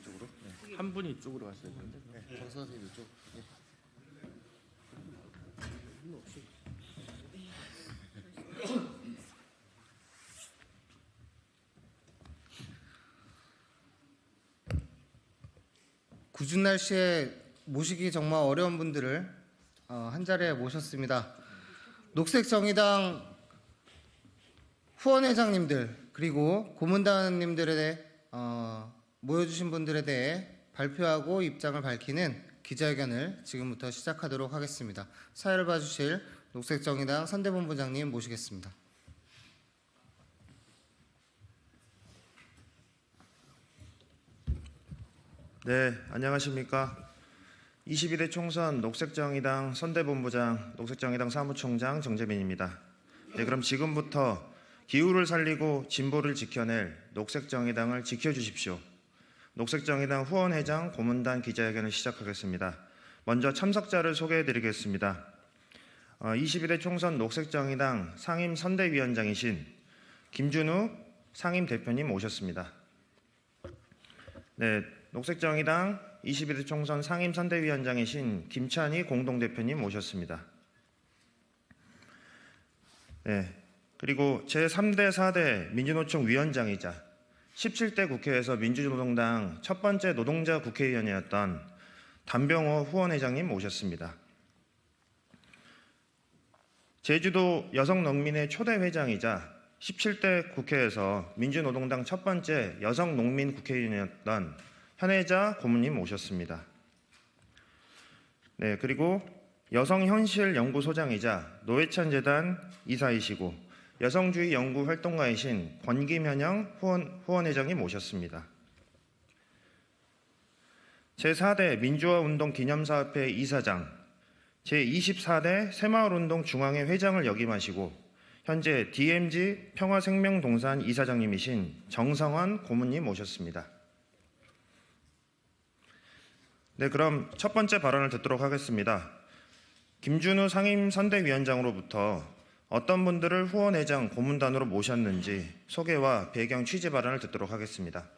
이쪽으로? 네. 한 분이 이쪽으로 가셔야 되는데. 네. 정 선생님 이쪽. 네. 궂은 날씨에 모시기 정말 어려운 분들을 한 자리에 모셨습니다. 녹색정의당 후원회장님들 그리고 고문단님들에 모여주신 분들에 대해 발표하고 입장을 밝히는 기자회견을 지금부터 시작하도록 하겠습니다. 사회를 봐주실 녹색정의당 선대본부장님 모시겠습니다. 네, 안녕하십니까. 21대 총선 녹색정의당 선대본부장, 녹색정의당 사무총장 정재민입니다. 네, 그럼 지금부터 기후를 살리고 진보를 지켜낼 녹색정의당을 지켜주십시오. 녹색정의당 후원회장 고문단 기자회견을 시작하겠습니다. 먼저 참석자를 소개해드리겠습니다. 21대 총선 녹색정의당 상임선대위원장이신 김준우 상임대표님 오셨습니다. 네, 녹색정의당 21대 총선 상임선대위원장이신 김찬희 공동대표님 모셨습니다. 네, 그리고 제3대 4대 민주노총 위원장이자 17대 국회에서 민주노동당 첫 번째 노동자 국회의원이었던 담병호 후원회장님 모셨습니다. 제주도 여성농민회 초대 회장이자 17대 국회에서 민주노동당 첫 번째 여성농민 국회의원이었던 현혜자 고문님 모셨습니다. 네, 그리고 여성현실연구소장이자 노회찬재단 이사이시고 여성주의 연구 활동가이신 권김현영 후원회장님 모셨습니다. 제4대 민주화운동 기념사업회 이사장, 제24대 새마을운동 중앙회 회장을 역임하시고 현재 DMZ 평화생명동산 이사장님이신 정성환 고문님 모셨습니다. 네, 그럼 첫 번째 발언을 듣도록 하겠습니다. 김준우 상임선대위원장으로부터 어떤 분들을 후원회장 고문단으로 모셨는지 소개와 배경 취재 발언을 듣도록 하겠습니다.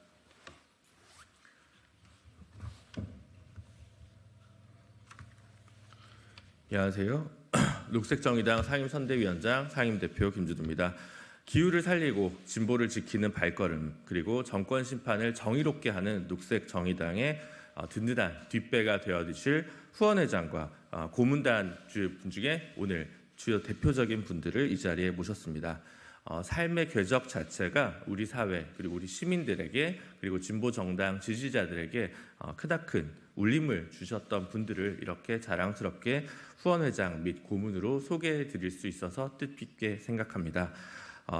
안녕하세요. 녹색정의당 상임선대위원장 상임대표 김준우입니다. 기후를 살리고 진보를 지키는 발걸음 그리고 정권 심판을 정의롭게 하는 녹색정의당의 든든한 뒷배가 되어주실 후원회장과 고문단 분 중에 오늘 주요 대표적인 분들을 이 자리에 모셨습니다. 삶의 궤적 자체가 우리 사회 그리고 우리 시민들에게 그리고 진보 정당 지지자들에게 크나큰 울림을 주셨던 분들을 이렇게 자랑스럽게 후원회장 및 고문으로 소개해 드릴 수 있어서 뜻깊게 생각합니다.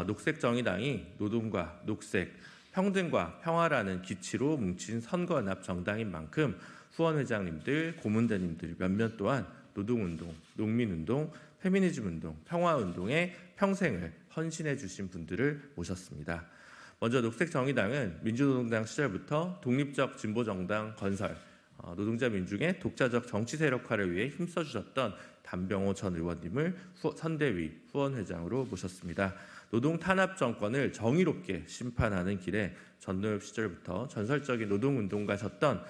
녹색정의당이 노동과 녹색, 평등과 평화라는 기치로 뭉친 선거연합 정당인 만큼 후원회장님들, 고문단님들 몇몇 또한 노동운동, 농민운동, 페미니즘운동, 평화운동에 평생을 헌신해 주신 분들을 모셨습니다. 먼저 녹색정의당은 민주노동당 시절부터 독립적 진보정당 건설, 노동자 민중의 독자적 정치 세력화를 위해 힘써주셨던 담병호 전 의원님을 선대위 후원회장으로 모셨습니다. 노동 탄압 정권을 정의롭게 심판하는 길에 전노엽 시절부터 전설적인 노동운동가셨던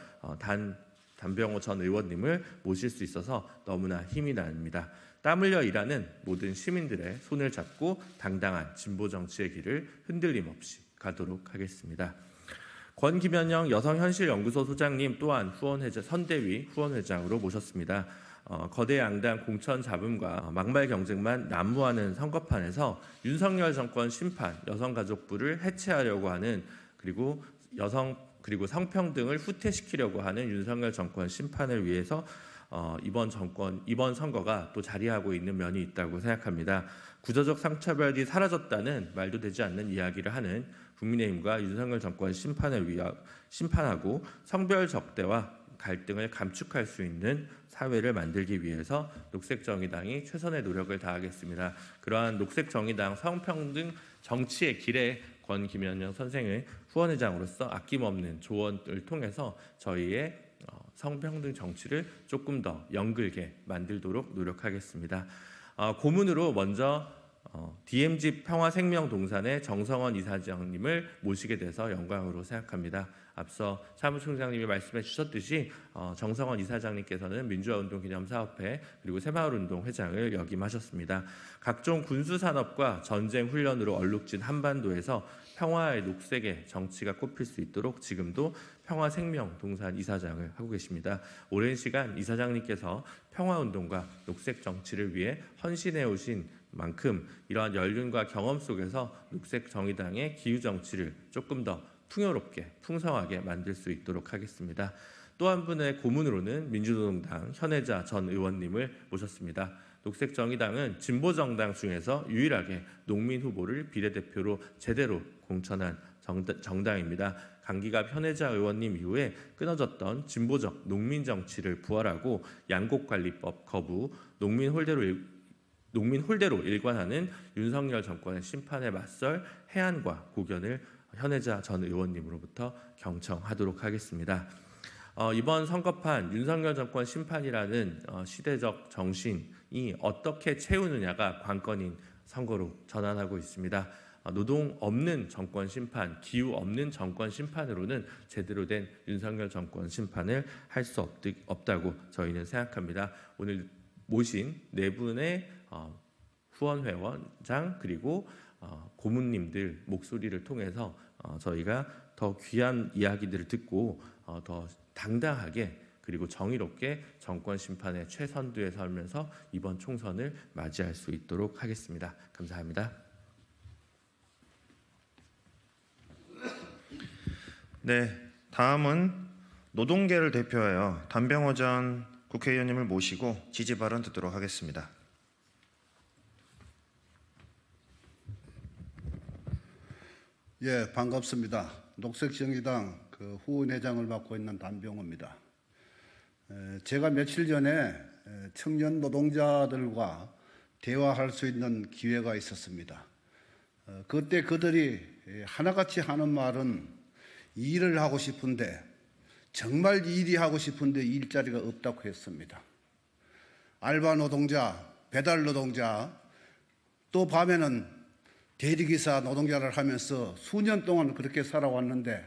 담병호 전 의원님을 모실 수 있어서 너무나 힘이 납니다. 땀 흘려 일하는 모든 시민들의 손을 잡고 당당한 진보 정치의 길을 흔들림 없이 가도록 하겠습니다. 권김현영 여성현실연구소 소장님 또한 선대위 후원회장으로 모셨습니다. 거대 양당 공천 잡음과 막말 경쟁만 난무하는 선거판에서 윤석열 정권 심판, 여성가족부를 해체하려고 하는 그리고 성평등을 후퇴시키려고 하는 윤석열 정권 심판을 위해서 이번 선거가 또 자리하고 있는 면이 있다고 생각합니다. 구조적 성차별이 사라졌다는 말도 되지 않는 이야기를 하는 국민의힘과 윤석열 정권 심판하고 성별 적대와 갈등을 감축할 수 있는 사회를 만들기 위해서 녹색정의당이 최선의 노력을 다하겠습니다. 그러한 녹색정의당 성평등 정치의 길에 권김현영 선생의 후원회장으로서 아낌없는 조언을 통해서 저희의 성평등 정치를 조금 더 연글게 만들도록 노력하겠습니다. 고문으로 먼저 DMZ 평화생명동산의 정성원 이사장님을 모시게 돼서 영광으로 생각합니다. 앞서 사무총장님이 말씀해 주셨듯이 정성원 이사장님께서는 민주화운동기념사업회 그리고 새마을운동 회장을 역임하셨습니다. 각종 군수산업과 전쟁 훈련으로 얼룩진 한반도에서 평화의 녹색의 정치가 꼽힐 수 있도록 지금도 평화생명동산 이사장을 하고 계십니다. 오랜 시간 이사장님께서 평화운동과 녹색 정치를 위해 헌신해 오신 만큼 이러한 연륜과 경험 속에서 녹색정의당의 기후정치를 조금 더 풍요롭게 풍성하게 만들 수 있도록 하겠습니다. 또 한 분의 고문으로는 민주노동당 현혜자 전 의원님을 모셨습니다. 녹색정의당은 진보정당 중에서 유일하게 농민 후보를 비례대표로 제대로 공천한 정당입니다. 강기갑 현혜자 의원님 이후에 끊어졌던 진보적 농민 정치를 부활하고 양곡관리법 거부, 농민 홀대로 일관하는 윤석열 정권의 심판에 맞설 해안과 고견을 현혜자 전 의원님으로부터 경청하도록 하겠습니다. 이번 선거판 윤석열 정권 심판이라는 시대적 정신이 어떻게 채우느냐가 관건인 선거로 전환하고 있습니다. 노동 없는 정권 심판, 기후 없는 정권 심판으로는 제대로 된 윤석열 정권 심판을 할 수 없다고 저희는 생각합니다. 오늘 모신 네 분의 후원회원장 그리고 고문님들 목소리를 통해서 저희가 더 귀한 이야기들을 듣고 더 당당하게 그리고 정의롭게 정권 심판의 최선두에 서면서 이번 총선을 맞이할 수 있도록 하겠습니다. 감사합니다. 네, 다음은 노동계를 대표하여 단병호 전 국회의원님을 모시고 지지 발언 듣도록 하겠습니다. 예, 반갑습니다. 녹색정의당 후원회장을 맡고 있는 단병호입니다. 제가 며칠 전에 청년 노동자들과 대화할 수 있는 기회가 있었습니다. 그때 그들이 하나같이 하는 말은 일을 하고 싶은데 정말 일이 하고 싶은데 일자리가 없다고 했습니다. 알바 노동자, 배달 노동자, 또 밤에는 대리기사 노동자를 하면서 수년 동안 그렇게 살아왔는데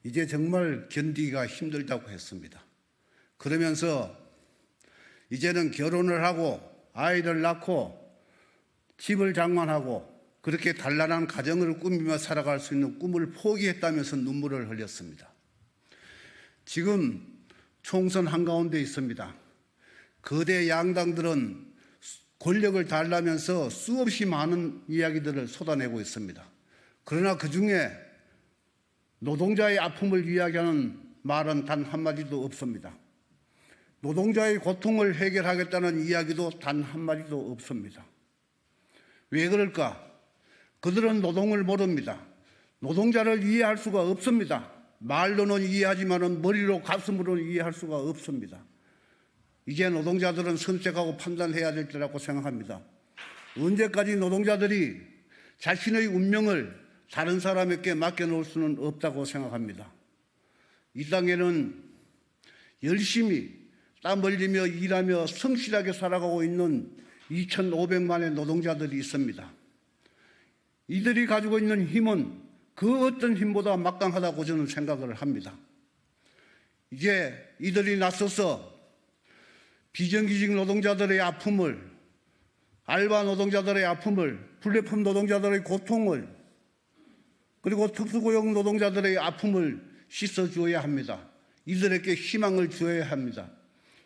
이제 정말 견디기가 힘들다고 했습니다. 그러면서 이제는 결혼을 하고 아이를 낳고 집을 장만하고 그렇게 단란한 가정을 꾸미며 살아갈 수 있는 꿈을 포기했다면서 눈물을 흘렸습니다. 지금 총선 한가운데 있습니다. 거대 양당들은 권력을 달라면서 수없이 많은 이야기들을 쏟아내고 있습니다. 그러나 그중에 노동자의 아픔을 이야기하는 말은 단 한마디도 없습니다. 노동자의 고통을 해결하겠다는 이야기도 단 한마디도 없습니다. 왜 그럴까? 그들은 노동을 모릅니다. 노동자를 이해할 수가 없습니다. 말로는 이해하지만 머리로 가슴으로는 이해할 수가 없습니다. 이제 노동자들은 선택하고 판단해야 될 때라고 생각합니다. 언제까지 노동자들이 자신의 운명을 다른 사람에게 맡겨놓을 수는 없다고 생각합니다. 이 땅에는 열심히 땀 흘리며 일하며 성실하게 살아가고 있는 2,500만의 노동자들이 있습니다. 이들이 가지고 있는 힘은 그 어떤 힘보다 막강하다고 저는 생각을 합니다. 이제 이들이 나서서 비정규직 노동자들의 아픔을, 알바 노동자들의 아픔을, 플랫폼 노동자들의 고통을, 그리고 특수고용 노동자들의 아픔을 씻어주어야 합니다. 이들에게 희망을 주어야 합니다.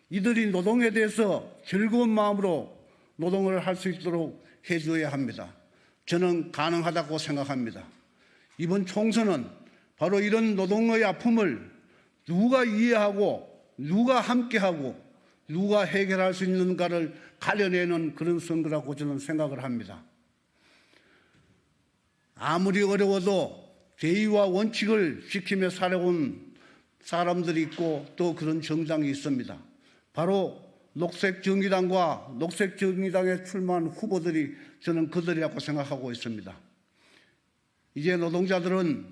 이들이 노동에 대해서 즐거운 마음으로 노동을 할 수 있도록 해줘야 합니다. 저는 가능하다고 생각합니다. 이번 총선은 바로 이런 노동의 아픔을 누가 이해하고 누가 함께하고 누가 해결할 수 있는가를 가려내는 그런 선거라고 저는 생각을 합니다. 아무리 어려워도 대의와 원칙을 지키며 살아온 사람들이 있고 또 그런 정당이 있습니다. 바로 녹색정의당과 녹색정의당에 출마한 후보들이 저는 그들이라고 생각하고 있습니다. 이제 노동자들은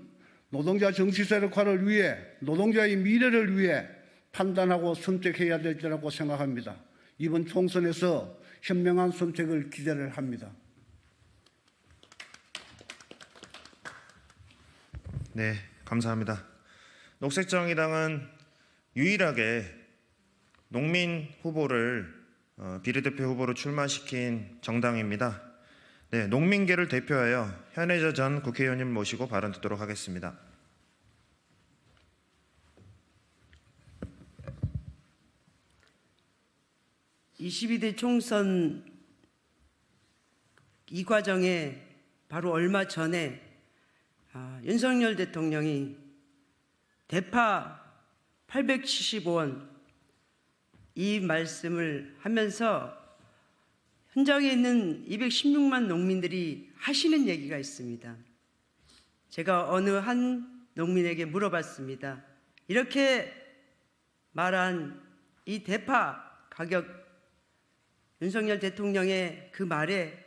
노동자 정치 세력화를 위해 노동자의 미래를 위해 판단하고 선택해야 될 때라고 생각합니다. 이번 총선에서 현명한 선택을 기대를 합니다. 네, 감사합니다. 녹색정의당은 유일하게 농민 후보를 비례대표 후보로 출마시킨 정당입니다. 네, 농민계를 대표하여 현혜자 전 국회의원님 모시고 발언 듣도록 하겠습니다. (22대) 총선 이 과정에 바로 얼마 전에 윤석열 대통령이 대파 875원 이 말씀을 하면서 현장에 있는 216만 농민들이 하시는 얘기가 있습니다. 제가 어느 한 농민에게 물어봤습니다. 이렇게 말한 이 대파 가격 윤석열 대통령의 그 말에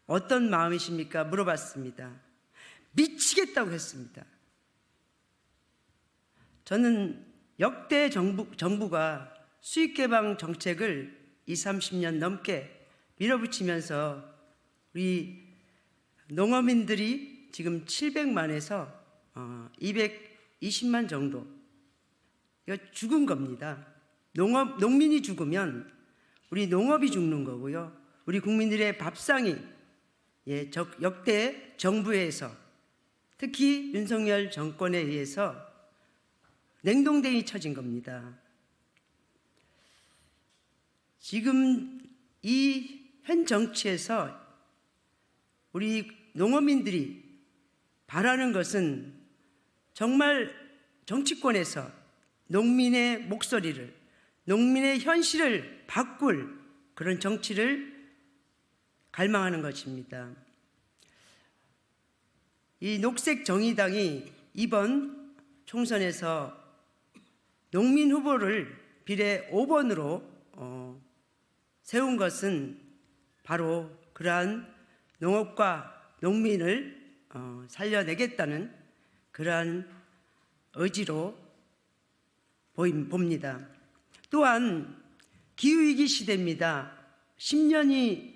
어떤 마음이십니까? 물어봤습니다. 미치겠다고 했습니다. 저는 역대 정부가 수익 개방 정책을 30년 넘게 밀어붙이면서 우리 농어민들이 지금 700만에서 220만 정도 이거 죽은 겁니다. 농민이 죽으면 우리 농업이 죽는 거고요. 우리 국민들의 밥상이 역대 정부에서 특히 윤석열 정권에 의해서 냉동댕이 쳐진 겁니다. 지금 이 현 정치에서 우리 농어민들이 바라는 것은 정말 정치권에서 농민의 목소리를, 농민의 현실을 바꿀 그런 정치를 갈망하는 것입니다. 이 녹색정의당이 이번 총선에서 농민 후보를 비례 5번으로 세운 것은 바로 그러한 농업과 농민을 살려내겠다는 그러한 의지로 봅니다. 또한 기후위기 시대입니다. 10년이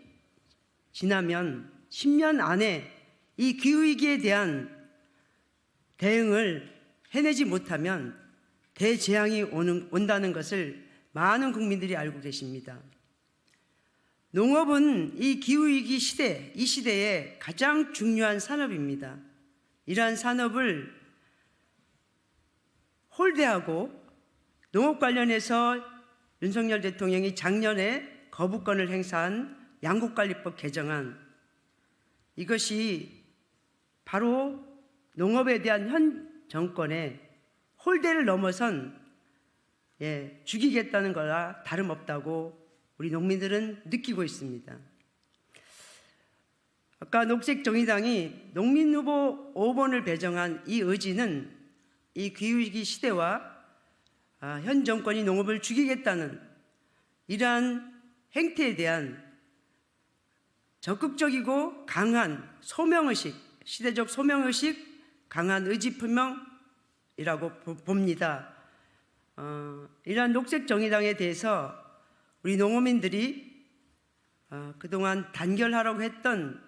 지나면 10년 안에 이 기후위기에 대한 대응을 해내지 못하면 대재앙이 온다는 것을 많은 국민들이 알고 계십니다. 농업은 이 기후위기 시대, 이 시대에 가장 중요한 산업입니다. 이러한 산업을 홀대하고 농업 관련해서 윤석열 대통령이 작년에 거부권을 행사한 양곡관리법 개정안, 이것이 바로 농업에 대한 현 정권의 홀대를 넘어선 죽이겠다는 거나 다름없다고 우리 농민들은 느끼고 있습니다. 아까 녹색정의당이 농민 후보 5번을 배정한 이 의지는 이 기후위기 시대와 현 정권이 농업을 죽이겠다는 이러한 행태에 대한 적극적이고 강한 소명의식, 시대적 소명의식, 강한 의지표명이라고 봅니다. 이러한 녹색정의당에 대해서 우리 농어민들이 그동안 단결하라고 했던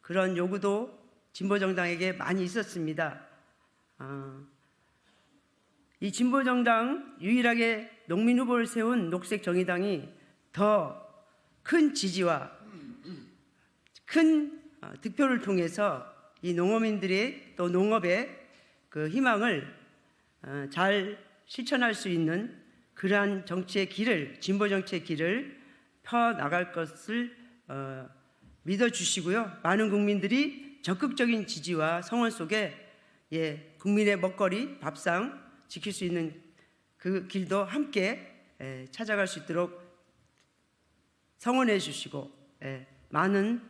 그런 요구도 진보정당에게 많이 있었습니다. 이 진보정당 유일하게 농민 후보를 세운 녹색정의당이 더 큰 지지와 큰 득표를 통해서 이 농어민들의 또 농업의 그 희망을 잘 실천할 수 있는 그러한 정치의 길을, 진보 정치의 길을 펴 나갈 것을 믿어주시고요. 많은 국민들이 적극적인 지지와 성원 속에 국민의 먹거리, 밥상 지킬 수 있는 그 길도 함께 찾아갈 수 있도록 성원해 주시고 많은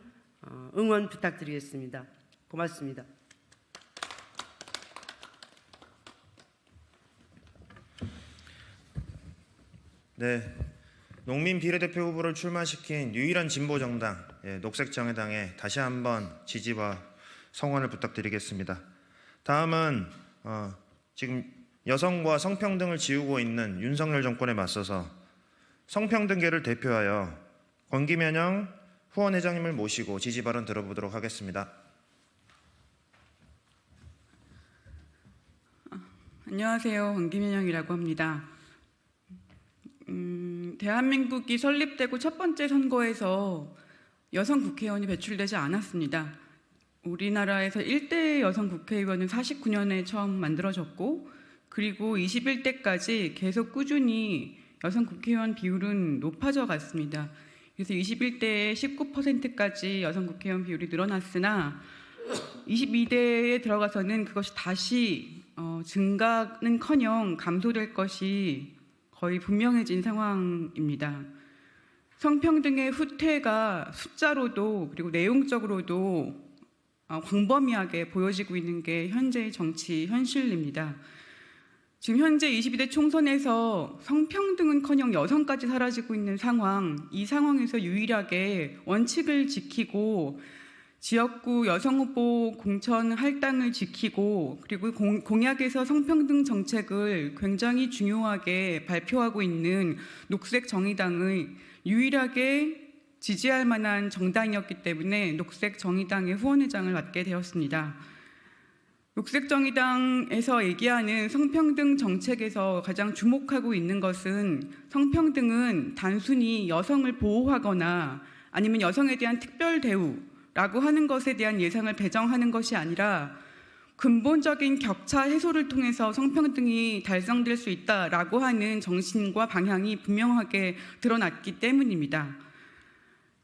응원 부탁드리겠습니다. 고맙습니다. 네, 농민 비례대표 후보를 출마시킨 유일한 진보정당 녹색정의당에 다시 한번 지지와 성원을 부탁드리겠습니다. 다음은 지금 여성과 성평등을 지우고 있는 윤석열 정권에 맞서서 성평등계를 대표하여 권기면영 후원회장님을 모시고 지지 발언 들어보도록 하겠습니다. 안녕하세요. 황김현영이라고 합니다. 대한민국이 설립되고 첫 번째 선거에서 여성 국회의원이 배출되지 않았습니다. 우리나라에서 1대 여성 국회의원은 49년에 처음 만들어졌고, 그리고 21대까지 계속 꾸준히 여성 국회의원 비율은 높아져 갔습니다. 그래서 21대에 19%까지 여성 국회의원 비율이 늘어났으나 22대에 들어가서는 그것이 다시 증가는커녕 감소될 것이 거의 분명해진 상황입니다. 성평등의 후퇴가 숫자로도 그리고 내용적으로도 광범위하게 보여지고 있는 게 현재의 정치 현실입니다. 지금 현재 22대 총선에서 성평등은커녕 여성까지 사라지고 있는 상황, 이 상황에서 유일하게 원칙을 지키고 지역구 여성후보 공천 할당을 지키고 그리고 공약에서 성평등 정책을 굉장히 중요하게 발표하고 있는 녹색정의당의 유일하게 지지할 만한 정당이었기 때문에 녹색정의당의 후원회장을 맡게 되었습니다. 녹색정의당에서 얘기하는 성평등 정책에서 가장 주목하고 있는 것은 성평등은 단순히 여성을 보호하거나 아니면 여성에 대한 특별 대우라고 하는 것에 대한 예상을 배정하는 것이 아니라 근본적인 격차 해소를 통해서 성평등이 달성될 수 있다라고 하는 정신과 방향이 분명하게 드러났기 때문입니다.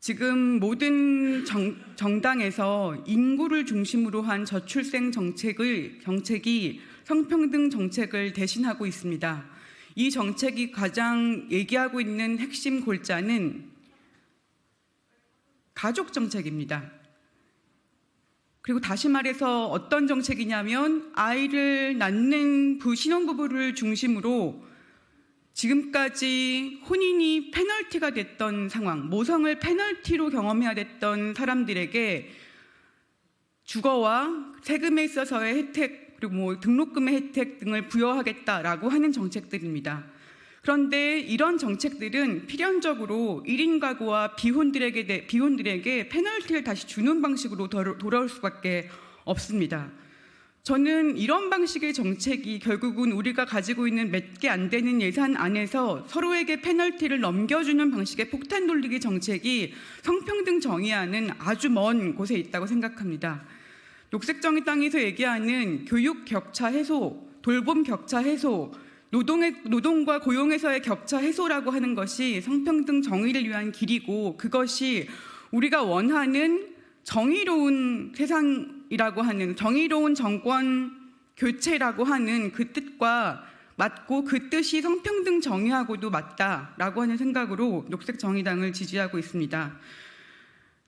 지금 모든 정당에서 인구를 중심으로 한 저출생 정책이 성평등 정책을 대신하고 있습니다. 이 정책이 가장 얘기하고 있는 핵심 골자는 가족 정책입니다. 그리고 다시 말해서 어떤 정책이냐면 아이를 낳는 신혼부부를 중심으로 지금까지 혼인이 페널티가 됐던 상황, 모성을 페널티로 경험해야 됐던 사람들에게 주거와 세금에 있어서의 혜택 그리고 등록금의 혜택 등을 부여하겠다라고 하는 정책들입니다. 그런데 이런 정책들은 필연적으로 1인 가구와 비혼들에게 페널티를 다시 주는 방식으로 돌아올 수밖에 없습니다. 저는 이런 방식의 정책이 결국은 우리가 가지고 있는 몇 개 안 되는 예산 안에서 서로에게 페널티를 넘겨주는 방식의 폭탄 돌리기 정책이 성평등 정의와는 아주 먼 곳에 있다고 생각합니다. 녹색정의당에서 얘기하는 교육 격차 해소, 돌봄 격차 해소, 노동과 고용에서의 격차 해소라고 하는 것이 성평등 정의를 위한 길이고 그것이 우리가 원하는 정의로운 세상이라고 하는 정의로운 정권 교체라고 하는 그 뜻과 맞고 그 뜻이 성평등 정의하고도 맞다라고 하는 생각으로 녹색정의당을 지지하고 있습니다.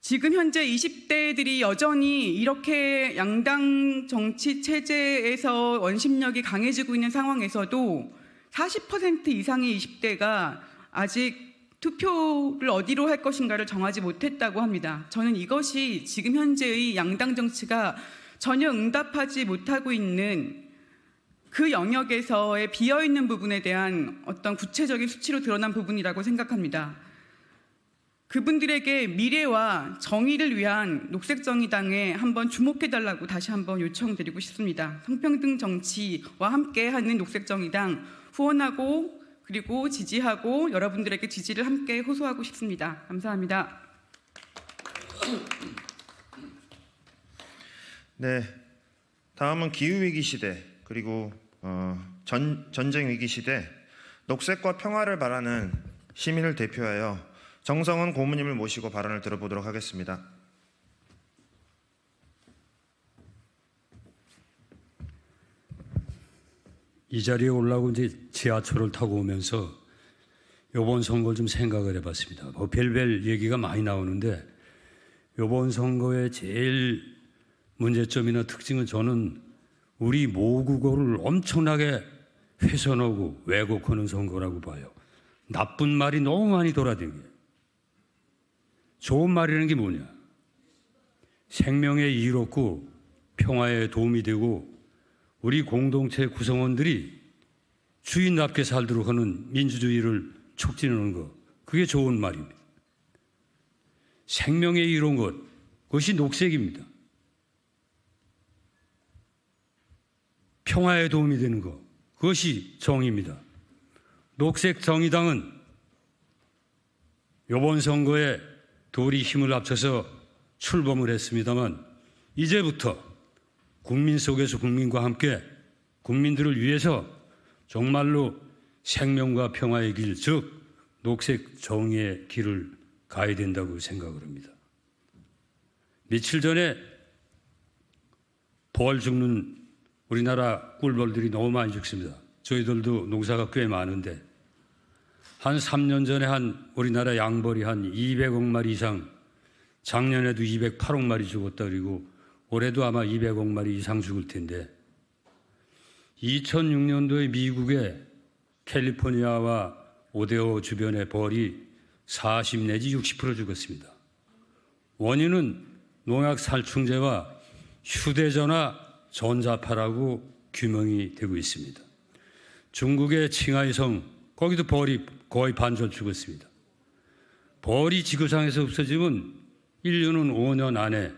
지금 현재 20대들이 여전히 이렇게 양당 정치 체제에서 원심력이 강해지고 있는 상황에서도 40% 이상의 20대가 아직 투표를 어디로 할 것인가를 정하지 못했다고 합니다. 저는 이것이 지금 현재의 양당 정치가 전혀 응답하지 못하고 있는 그 영역에서의 비어있는 부분에 대한 어떤 구체적인 수치로 드러난 부분이라고 생각합니다. 그분들에게 미래와 정의를 위한 녹색정의당에 한번 주목해달라고 다시 한번 요청드리고 싶습니다. 성평등 정치와 함께하는 녹색정의당 후원하고 그리고 지지하고 여러분들에게 지지를 함께 호소하고 싶습니다. 감사합니다. 네, 다음은 기후위기 시대 그리고 전쟁 위기 시대 녹색과 평화를 바라는 시민을 대표하여 정성은 고문님을 모시고 발언을 들어보도록 하겠습니다. 이 자리에 올라오고 이제 지하철을 타고 오면서 이번 선거를 좀 생각을 해봤습니다. 뭐 별별 얘기가 많이 나오는데 이번 선거의 제일 문제점이나 특징은 저는 우리 모국어를 엄청나게 훼손하고 왜곡하는 선거라고 봐요. 나쁜 말이 너무 많이 돌아다녀요. 좋은 말이라는 게 뭐냐? 생명에 이롭고 평화에 도움이 되고 우리 공동체 구성원들이 주인답게 살도록 하는 민주주의를 촉진하는 것, 그게 좋은 말입니다. 생명에 이로운 것, 그것이 녹색입니다. 평화에 도움이 되는 것, 그것이 정의입니다. 녹색 정의당은 이번 선거에 둘이 힘을 합쳐서 출범을 했습니다만 이제부터 국민 속에서 국민과 함께 국민들을 위해서 정말로 생명과 평화의 길, 즉 녹색 정의의 길을 가야 된다고 생각을 합니다. 며칠 전에 벌 죽는 우리나라 꿀벌들이 너무 많이 죽습니다. 저희들도 농사가 꽤 많은데 한 3년 전에 한 우리나라 양벌이 한 200억 마리 이상, 작년에도 208억 마리 죽었다 그리고 올해도 아마 200억 마리 이상 죽을 텐데 2006년도에 미국의 캘리포니아와 오데오 주변의 벌이 40 내지 60% 죽었습니다. 원인은 농약 살충제와 휴대전화 전자파라고 규명이 되고 있습니다. 중국의 칭하이성 거기도 벌이 거의 반절 죽었습니다. 벌이 지구상에서 없어지면 인류는 5년 안에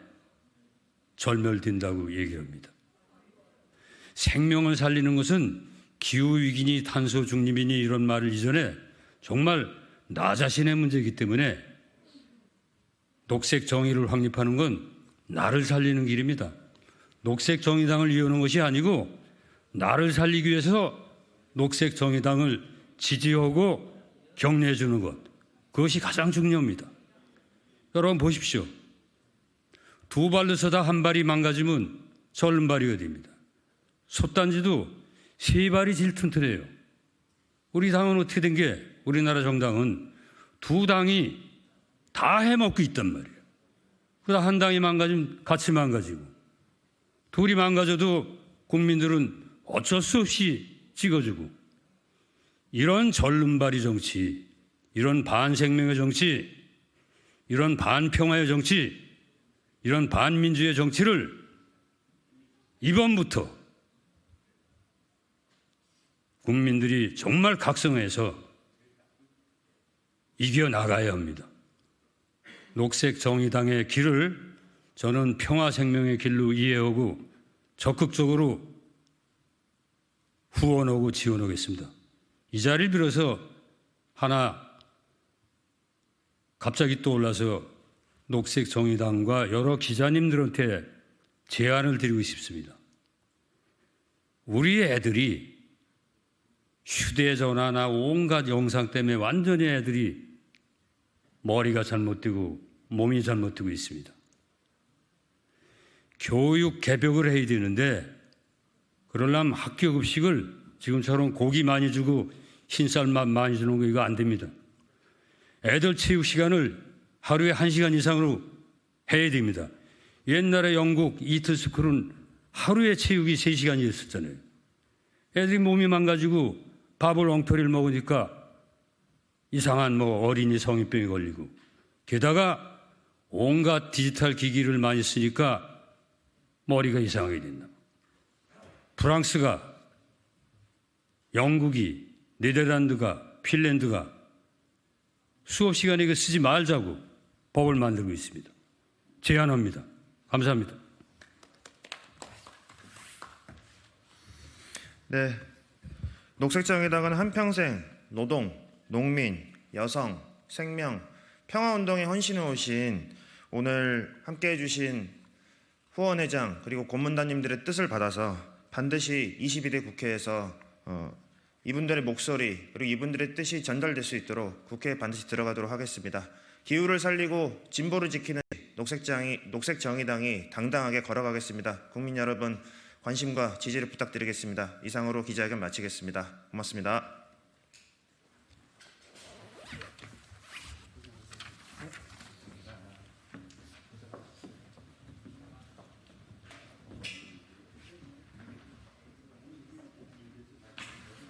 절멸된다고 얘기합니다. 생명을 살리는 것은 기후위기니 탄소 중립이니 이런 말을 이전에 정말 나 자신의 문제이기 때문에 녹색 정의를 확립하는 건 나를 살리는 길입니다. 녹색 정의당을 이용하는 것이 아니고 나를 살리기 위해서 녹색 정의당을 지지하고 격려해 주는 것, 그것이 가장 중요합니다. 여러분 보십시오. 두 발로 서다 한 발이 망가지면 절른 발이 됩니다. 솥단지도 세 발이 제일 튼튼해요. 우리 당은 어떻게 된 게, 우리나라 정당은 두 당이 다 해먹고 있단 말이에요. 그러다 한 당이 망가지면 같이 망가지고, 둘이 망가져도 국민들은 어쩔 수 없이 찍어주고, 이런 절름발이 정치, 이런 반생명의 정치, 이런 반평화의 정치, 이런 반민주의 정치를 이번부터 국민들이 정말 각성해서 이겨나가야 합니다. 녹색 정의당의 길을 저는 평화생명의 길로 이해하고 적극적으로 후원하고 지원하겠습니다. 이 자리를 빌어서 하나 갑자기 떠올라서 녹색 정의당과 여러 기자님들한테 제안을 드리고 싶습니다. 우리 애들이 휴대전화나 온갖 영상 때문에 완전히 애들이 머리가 잘못되고 몸이 잘못되고 있습니다. 교육 개벽을 해야 되는데 그러려면 학교 급식을 지금처럼 고기 많이 주고 흰쌀밥 많이 주는 거 이거 안 됩니다. 애들 체육 시간을 하루에 1시간 이상으로 해야 됩니다. 옛날에 영국 이트스쿨은 하루에 체육이 3시간이었었잖아요. 애들이 몸이 망가지고 밥을 엉터리를 먹으니까 이상한 어린이 성인병이 걸리고, 게다가 온갖 디지털 기기를 많이 쓰니까 머리가 이상하게 된다. 프랑스가, 영국이, 네덜란드가, 핀란드가 수업 시간에 이거 쓰지 말자고 법을 만들고 있습니다. 제안합니다. 감사합니다. 네, 녹색정의당은 한평생 노동, 농민, 여성, 생명, 평화운동에 헌신해 오신 오늘 함께해 주신 후원회장 그리고 고문단님들의 뜻을 받아서 반드시 22대 국회에서 이분들의 목소리 그리고 이분들의 뜻이 전달될 수 있도록 국회에 반드시 들어가도록 하겠습니다. 기후를 살리고 진보를 지키는 녹색정의당이 당당하게 걸어가겠습니다. 국민 여러분 관심과 지지를 부탁드리겠습니다. 이상으로 기자회견 마치겠습니다. 고맙습니다.